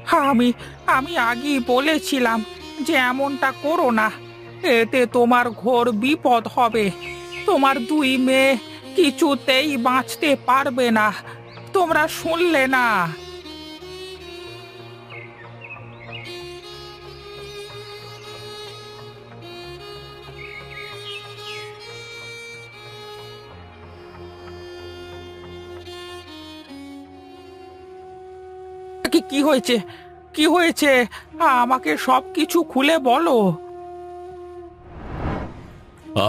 আমি আমি আগেই বলেছিলাম যে এমনটা করো না। এতে তোমার ঘোর বিপদ হবে। তোমার দুই মেয়ে কিছুতেই বাঁচতে পারবে না। তোমরা শুনলে না? কি কি হয়েছে? কি হয়েছে? আমাকে সবকিছু খুলে বলো।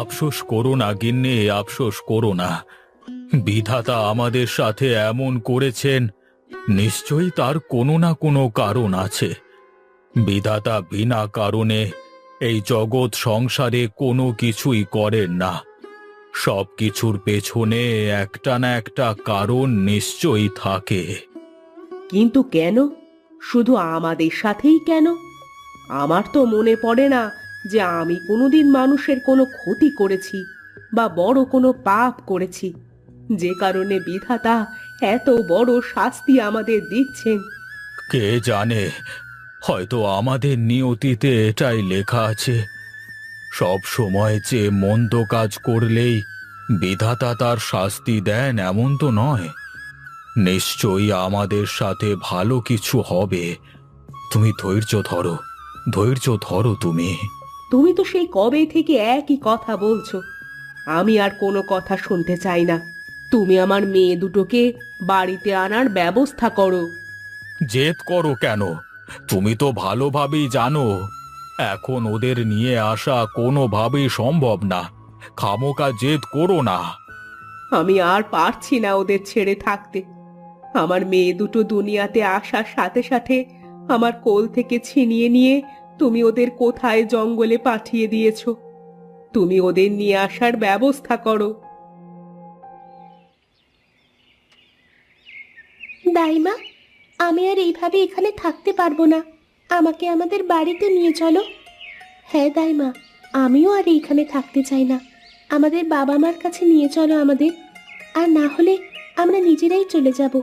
আফসোস করো না গিন্নি, আফসোস করো না। বিধাতা আমাদের সাথে এমন করেছেন, নিশ্চয়ই তার কোনো না কোনো কারণ আছে। বিধাতা বিনা কারণে এই জগৎ সংসারে কোনো কিছুই করেন না। সব কিছুর পেছনে একটা না একটা কারণ নিশ্চয়ই থাকে। কিন্তু কেন? শুধু আমাদের সাথেই কেন? আমার তো মনে পড়ে না যে আমি কোনোদিন মানুষের কোনো ক্ষতি করেছি বা বড় কোনো পাপ করেছি, যে কারণে বিধাতা এত বড় শাস্তি আমাদের দিচ্ছেন। কে জানে, হয়তো আমাদের নিয়তিতে এটাই লেখা আছে। সব সময় যে মন্দ কাজ করলেই বিধাতা তার শাস্তি দেন এমন তো নয়। নিশ্চয়ই আমাদের সাথে ভালো কিছু হবে। তুমি ধৈর্য ধরো, ধৈর্য ধরো তুমি। তুমি তো সেই কবে থেকে একই কথা বলছো। আমি আর কোনো কথা শুনতে চাই না। তুমি আমার মেয়ে দুটোকে বাড়িতে আনার ব্যবস্থা করো। জেদ করো কেন? তুমি তো ভালোভাবেই জানো এখন ওদের নিয়ে আসা কোনোভাবেই সম্ভব না। খামোকা জেদ করো না। আমি আর পারছি না ওদের ছেড়ে থাকতে। আমার মেয়ে দুটো দুনিয়াতে আসার সাথে সাথে আমার কোল থেকে ছিনিয়ে নিয়ে তুমি ওদের কোথায় জঙ্গলে পাঠিয়ে দিয়েছো। তুমি ওদের নিয়ে আসার ব্যবস্থা করো। দাইমা, আমি আর এইভাবে এখানে থাকতে পারবো না। আমাকে আমাদের বাড়িতে নিয়ে চলো। হ্যাঁ দাইমা, আমিও আর এইখানে থাকতে চাই না। আমাদের বাবা মার কাছে নিয়ে চলো আমাদের। আর না হলে আমরা নিজেরাই চলে যাব।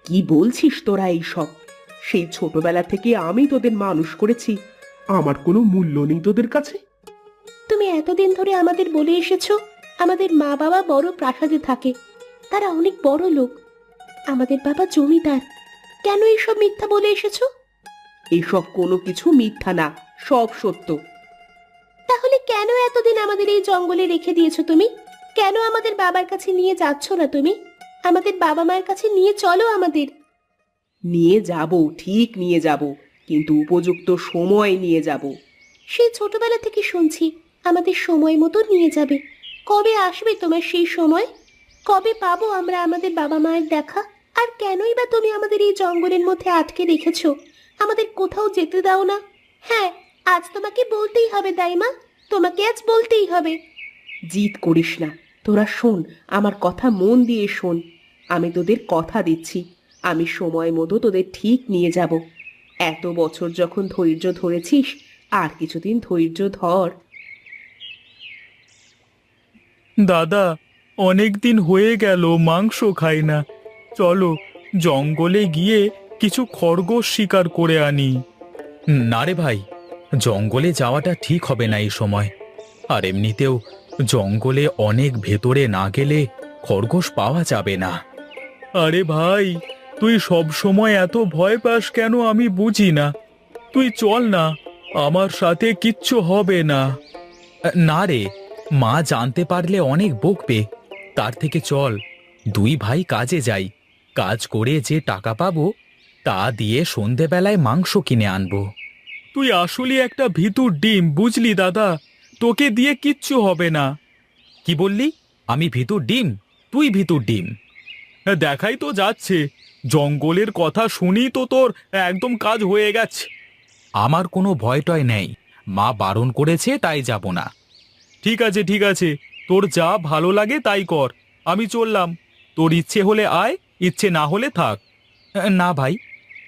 কি বলছিস তোরা এইসব? সেই ছোটবেলা থেকে আমি তোদের মানুষ করেছি, আমার কোনো মূল্য নেই তোদের কাছে? তুমি এতদিন ধরে আমাদের বলে এসেছো আমাদের মা বাবা বড় প্রাসাদে থাকে, তারা অনেক বড় লোক, আমাদের বাবা জমিদার। কেন এইসব মিথ্যা বলে এসেছো? এসব কোনো কিছু মিথ্যা না, সব সত্য। তাহলে কেন এতদিন আমাদের এই জঙ্গলে রেখে দিয়েছো তুমি? কেন আমাদের বাবার কাছে নিয়ে যাচ্ছ না তুমি? আমাদের বাবা মায়ের কাছে নিয়ে চলো আমাদের। নিয়ে যাব, ঠিক নিয়ে যাব, কিন্তু উপযুক্ত সময় নিয়ে যাব। সেই ছোটবেলা থেকে শুনছি আমাদের সময় মতো নিয়ে যাবে। কবে আসবে তোমার সেই সময়? কবে পাবো আমরা আমাদের বাবা মায়ের দেখা? আর কেনই বা তুমি আমাদের এই জঙ্গলের মধ্যে আটকে রেখেছো? আমাদের কোথাও যেতে দাও না। হ্যাঁ, আজ তোমাকে বলতেই হবে দাইমা, তোমাকে আজ বলতেই হবে। জিদ করিস না, তোরা শোন, আমার কথা মন দিয়ে শোন। আমি তোদের কথা দিচ্ছি, আমি সময় মতো তোদের ঠিক নিয়ে যাব। এত বছর যখন ধৈর্য ধরেছিস, আর কিছুদিন ধৈর্য ধর। দাদা, অনেক দিন হয়ে গেল মাংস খাই না। চলো জঙ্গলে গিয়ে কিছু খরগোশ শিকার করে আনি। না রে ভাই, জঙ্গলে যাওয়াটা ঠিক হবে না এই সময়। আর এমনিতেও জঙ্গলে অনেক ভেতরে না গেলে খরগোশ পাওয়া যাবে না। আরে ভাই, তুই সব সময় এত ভয় পাস কেন আমি বুঝি না। তুই চল না, আমার সাথে কিচ্ছু হবে না। না রে, মা জানতে পারলে অনেক বকবে। তার থেকে চল দুই ভাই কাজে যাই। কাজ করে যে টাকা পাবো তা দিয়ে সন্ধেবেলায় মাংস কিনে আনবো। তুই আসলে একটা ভিতুর ডিম, বুঝলি দাদা? তোকে দিয়ে কিচ্ছু হবে না। কি বললি? আমি ভিতুর ডিম? তুই ভিতুর ডিম? দেখাই তো যাচ্ছে, জঙ্গলের কথা শুনি তো তোর একদম কাজ হয়ে গেছে। আমার কোনো ভয় টয় নেই, মা বারণ করেছে তাই যাব না। ঠিক আছে ঠিক আছে, তোর যা ভালো লাগে তাই কর। আমি চললাম, তোর ইচ্ছে হলে আয়, ইচ্ছে না হলে থাক। না ভাই,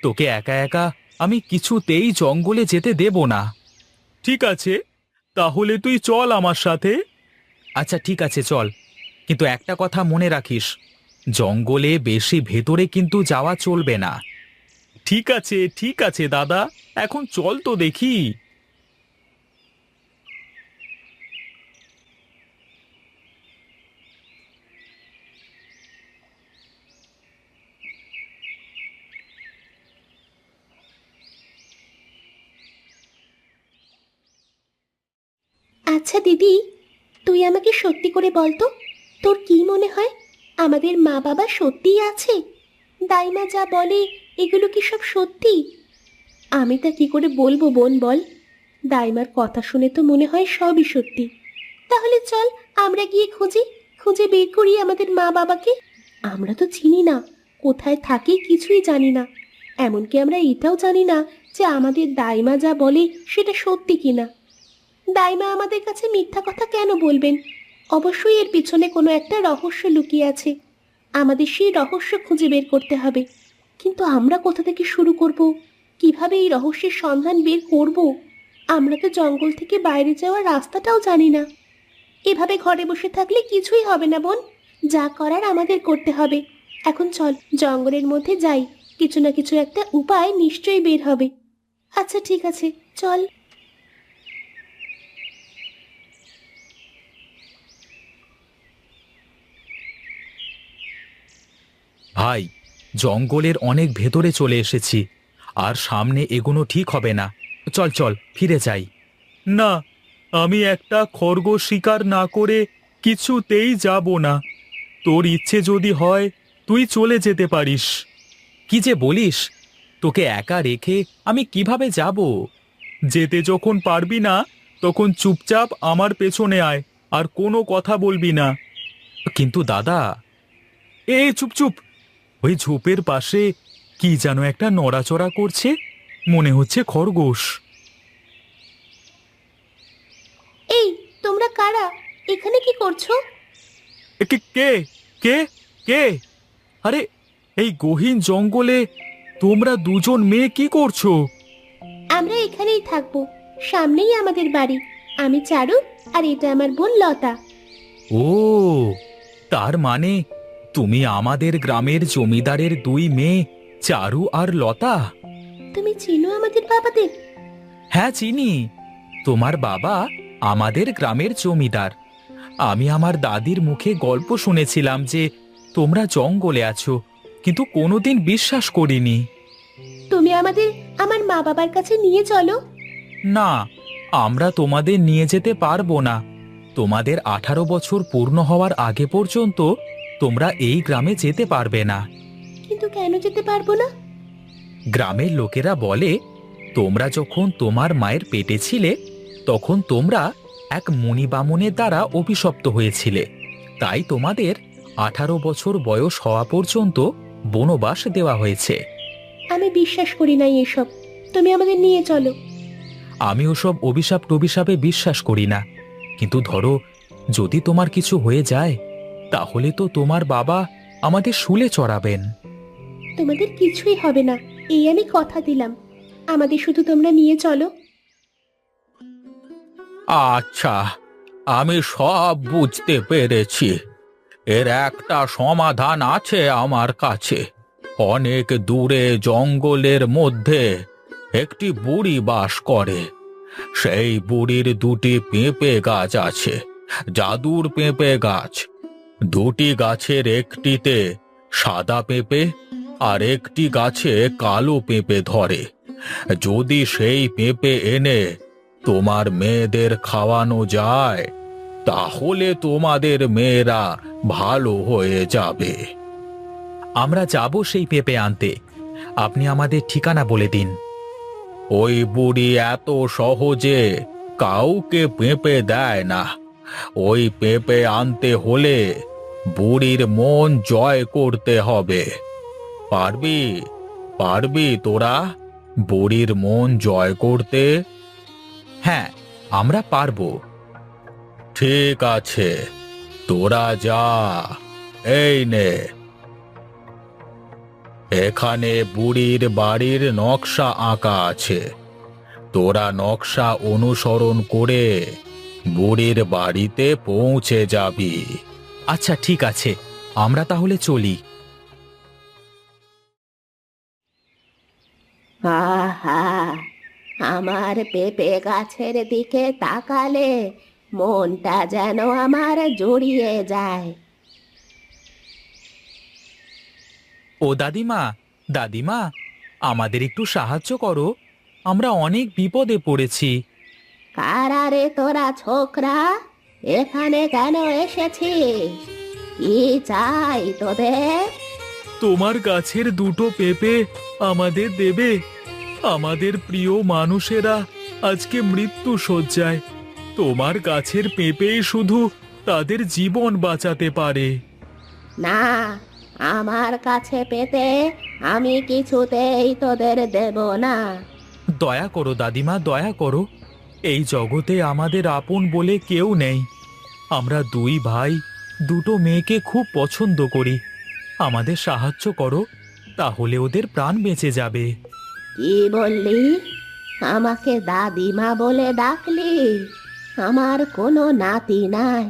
তোকে একা একা আমি কিছুতেই জঙ্গলে যেতে দেব না। ঠিক আছে, তাহলে তুই চল আমার সাথে। আচ্ছা ঠিক আছে চল, কিন্তু একটা কথা মনে রাখিস, জঙ্গলে বেশি ভেতরে কিন্তু যাওয়া চলবে না। ঠিক আছে দাদা, এখন চল তো দেখি। আচ্ছা দিদি, তুই আমাকে সত্যি করে বল তো, তোর কি মনে হয় আমাদের মা বাবা সত্যিই আছে? দাইমা যা বলে এগুলো কি সব সত্যি? আমি তা কি করে বলবো বোন বল? দাইমার কথা শুনে তো মনে হয় সবই সত্যি। তাহলে চল আমরা গিয়ে খুঁজে বের করি আমাদের মা বাবাকে। আমরা তো চিনি না, কোথায় থাকি কিছুই জানি না। এমনকি আমরা এটাও জানি না যে আমাদের দাইমা যা বলে সেটা সত্যি কিনা। দাইমা আমাদের কাছে মিথ্যা কথা কেন বলবেন? অবশ্যই এর পিছনে কোনো একটা রহস্য লুকিয়ে আছে। আমাদের সেই রহস্য খুঁজে বের করতে হবে। কিন্তু আমরা কোথা থেকে শুরু করব? কিভাবে এই রহস্যের সন্ধান বের করব? আমরা তো জঙ্গল থেকে বাইরে যাওয়ার রাস্তাটাও জানি না। এভাবে ঘরে বসে থাকলে কিছুই হবে না বোন। যা করার আমাদের করতে হবে। এখন চল জঙ্গলের মধ্যে যাই, কিছু না কিছু একটা উপায় নিশ্চয়ই বের হবে। আচ্ছা ঠিক আছে, চল। ভাই, জঙ্গলের অনেক ভেতরে চলে এসেছি, আর সামনে এগোনো ঠিক হবে না। চল চল ফিরে যাই। না, আমি একটা খরগোশ শিকার না করে কিছুতেই যাব না। তোর ইচ্ছে যদি হয় তুই চলে যেতে পারিস। কি যে বলিস, তোকে একা রেখে আমি কিভাবে যাব? যেতে যখন পারবি না তখন চুপচাপ আমার পেছনে আয়, আর কোনো কথা বলবি না। কিন্তু দাদা, চুপ চুপ, ওই ঝোপের পাশে কি যেন একটা নড়াচড়া করছে, মনে হচ্ছে খরগোশ। এই, তোমরা কারা? এখানে কি করছো? কে কে কে কে আরে, এই গহীন জঙ্গলে তোমরা দুজন মেয়ে কি করছো? আমরা এখানেই থাকবো, সামনেই আমাদের বাড়ি। আমি চারু, আর এটা আমার বোন লতা। ও, তার মানে তুমি আমাদের গ্রামের জমিদারের দুই মেয়ে চারু আর লতা। তুমি চিনো আমাদের বাবাদের? হ্যাঁ চিনি, তোমার বাবা আমাদের গ্রামের জমিদার। আমি আমার দাদির মুখে গল্প শুনেছিলাম যে তোমরা জঙ্গলে আছো, কিন্তু কোনোদিন বিশ্বাস করিনি। তুমি আমার মা বাবার কাছে নিয়ে চলো। না, আমরা তোমাদের নিয়ে যেতে পারবো না। তোমাদের 18 বছর পূর্ণ হওয়ার আগে পর্যন্ত তোমরা এই গ্রামে যেতে পারবে না। কিন্তু কেন যেতে পারবো না? গ্রামের লোকেরা বলে, তোমরা যখন তোমার মায়ের পেটে ছিলে তখন তোমরা এক মুনি বামুনের দ্বারা অভিশপ্ত হয়েছিলে, তাই তোমাদের 18 বছর বয়স হওয়া পর্যন্ত বনবাস দেওয়া হয়েছে। আমি বিশ্বাস করি না এসব। তুমি আমাদের নিয়ে চলো। আমি ওসব অভিশাপ টভিশাপে বিশ্বাস করি না, কিন্তু ধরো যদি তোমার কিছু হয়ে যায় তাহলে তো তোমার বাবা আমাদের শুলে চড়াবেন। তোমাদের কিছুই হবে না, এই আমি কথা দিলাম। আমাদের শুধু তোমরা নিয়ে চলো। আচ্ছা, আমি সব বুঝতে পেরেছি। এর একটা সমাধান আছে আমার কাছে। অনেক দূরে জঙ্গলের মধ্যে একটি বুড়ি বাস করে। সেই বুড়ির দুটি পেঁপে গাছ আছে, জাদুর পেঁপে গাছ। দুটি গাছের একটিতে সাদা পেঁপে আর একটি গাছে কালো পেঁপে ধরে। যদি সেই পেঁপে এনে তোমার মেয়েদের খাওয়ানো যায় তাহলে তোমাদের মেয়েরা ভালো হয়ে যাবে। আমরা যাব সেই পেঁপে আনতে, আপনি আমাদের ঠিকানা বলে দিন। ওই বুড়ি এত সহজে কাউকে পেঁপে দেয় না। ওই পেঁপে আনতে হলে বুড়ির মন জয় করতে হবে। পারবি? পারবি তোরা বুড়ির মন জয় করতে? হ্যাঁ, আমরা পারবো। ঠিক আছে, তোরা যা। এই নে, এখানে বুড়ির বাড়ির নকশা আঁকা আছে। তোরা নকশা অনুসরণ করে বুড়ির বাড়িতে পৌঁছে যাবি। আচ্ছা ঠিক আছে, আমরা তাহলে চলি। আহা, আমার পেঁপে গাছের দিকে তাকালে মনটা যেন আমার জুড়িয়ে যায়। ও দাদিমা, দাদিমা, আমাদের একটু সাহায্য করো, আমরা অনেক বিপদে পড়েছি। কারা রে তোরা ছোকরা, এখানে কেন এসেছিস? কি চাই তোদের? তোমার গাছের দুটো পেঁপে আমাদের দেবে? আমাদের প্রিয় মানুষেরা আজকে মৃত্যু শয্যায়। তোমার গাছের পেঁপেই শুধু তাদের জীবন বাঁচাতে পারে। না, আমার কাছে পেতে আমি কিছুতেই তোদের দেব না। দয়া করো দাদিমা, দয়া করো। এই জগতে আমাদের আপন বলে কেউ নেই। আমরা দুই ভাই দুটো মেয়েকে খুব পছন্দ করি। আমাদের সাহায্য করো, তাহলে ওদের প্রাণ বেঁচে যাবে। কি বললি? আমাকে দাদিমা বলে ডাকলি? আমার কোনো নাতি নাই,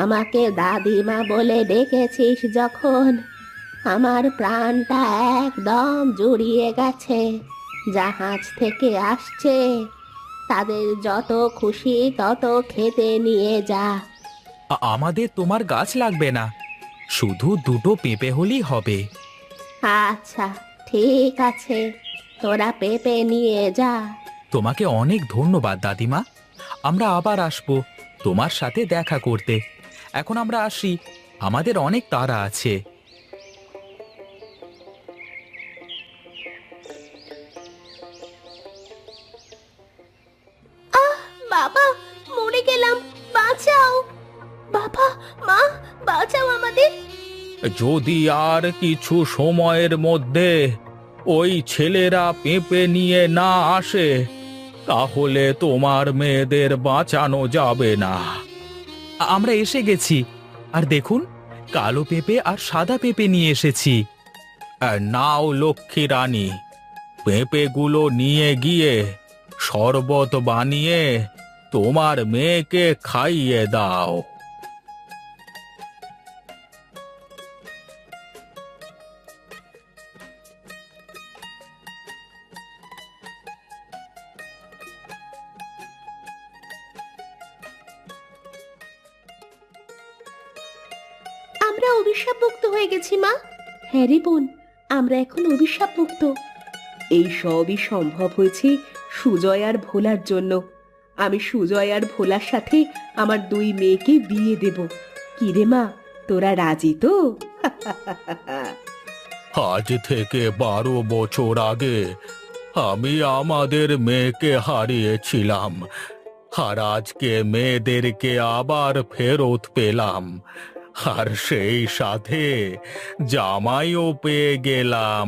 আমাকে দাদিমা বলে ডেকেছিস যখন আমার প্রাণটা একদম জুড়িয়ে গেছে। জাহাজ থেকে আসছে, তাদের যত খুশি তত খেতে নিয়ে যা। আমাদের তোমার গাছ লাগবে না, শুধু দুটো পেঁপে হলেই হবে। আচ্ছা, ঠিক আছে, তোরা পেঁপে নিয়ে যা। তোমাকে অনেক ধন্যবাদ দাদিমা। আমরা আবার আসবো তোমার সাথে দেখা করতে। এখন আমরা আসি, আমাদের অনেক তাড়া আছে। বাবা, মরে গেলাম, বাঁচাও! বাবা, মা, বাঁচাও আমাদের! যদি আর কিছু সময়ের মধ্যে ওই ছেলেরা পেঁপে নিয়ে না আসে, তাহলে তোমার মেয়েদের বাঁচানো যাবে না। আমরা এসে গেছি, আর দেখুন, কালো পেঁপে আর সাদা পেঁপে নিয়ে এসেছি। নাও লক্ষ্মী রানী, পেঁপেগুলো নিয়ে গিয়ে শরবত বানিয়ে তোমার মেয়েকে খাইয়ে দাও। আমরা অভিশাপ মুক্ত হয়ে গেছি মা। হ্যাঁ রে বোন, আমরা এখন অভিশাপ মুক্ত। এই সবই সম্ভব হয়েছে সুজয় আর ভোলার জন্য। আমি সুজয় আর ভোলার সাথে আমার দুই মেয়েকে বিয়ে দেব। কি রে মা, তোরা রাজি তো? আজ থেকে 12 বছর আগে আমি আমাদের মেয়েকে হারিয়েছিলাম, আর আজকে মেয়েদেরকে আবার ফেরত পেলাম, আর সেই সাথে জামাইও পেয়ে গেলাম।